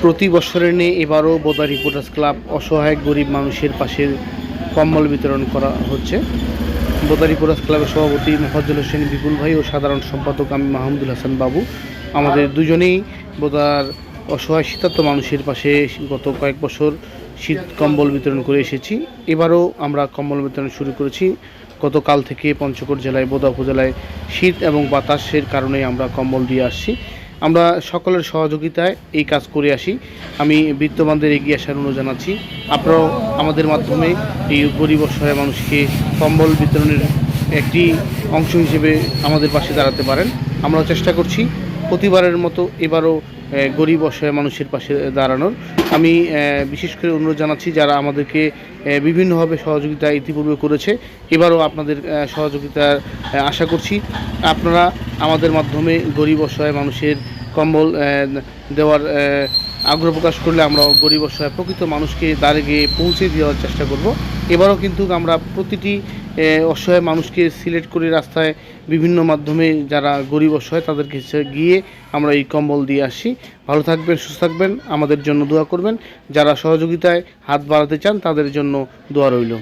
প্রতি বছরের নিয়ে এবারও বোদা রিপোর্টার্স ক্লাব অসহায় গরিব মানুষের পাশে কম্বল বিতরণ করা হচ্ছে। বোদা রিপোর্টার্স ক্লাবের সভাপতি মোফাজ্জল হোসেন বিপুল ভাই ও সাধারণ সম্পাদক আমি মাহমুদুল হাসান বাবু, আমাদের দুজনেই বোদার অসহায় শীতার্ত মানুষের পাশে গত কয়েক বছর শীত কম্বল বিতরণ করে এসেছি। এবারও আমরা কম্বল বিতরণ শুরু করেছি। গতকাল থেকে পঞ্চগড় জেলায় বোদা উপজেলায় শীত এবং বাতাসের কারণে আমরা কম্বল দিয়ে আসছি। আমরা সকলের সহযোগিতায় এই কাজ করে আসি। আমি বিত্তবানদের এগিয়ে আসার অনুরোধ জানাচ্ছি। আপনারাও আমাদের মাধ্যমে এই গরিব অসহায় মানুষকে কম্বল বিতরণের একটি অংশ হিসেবে আমাদের পাশে দাঁড়াতে পারেন। আমরা চেষ্টা করছি প্রতিবারের মতো এবারও গরিব অসহায় মানুষের পাশে দাঁড়ানোর। আমি বিশেষ করে অনুরোধ জানাচ্ছি যারা আমাদেরকে বিভিন্নভাবে সহযোগিতা ইতিপূর্বে করেছে, এবারও আপনাদের সহযোগিতার আশা করছি। আপনারা আমাদের মাধ্যমে গরিব অসহায় মানুষের কম্বল দেওয়ার আগ্রহ প্রকাশ করলে আমরা গরিব অসহায় প্রকৃত মানুষকে দ্বারে গিয়ে পৌঁছে দেওয়ার চেষ্টা করব। এবারও কিন্তু আমরা প্রতিটি অসহায় মানুষকে সিলেক্ট করে রাস্তায় বিভিন্ন মাধ্যমে যারা গরিব অসহায় তাদেরকে গিয়ে আমরা এই কম্বল দিয়ে আসি। ভালো থাকবেন, সুস্থ থাকবেন, আমাদের জন্য দোয়া করবেন। যারা সহযোগিতায় হাত বাড়াতে চান তাদের জন্য দোয়া রইল।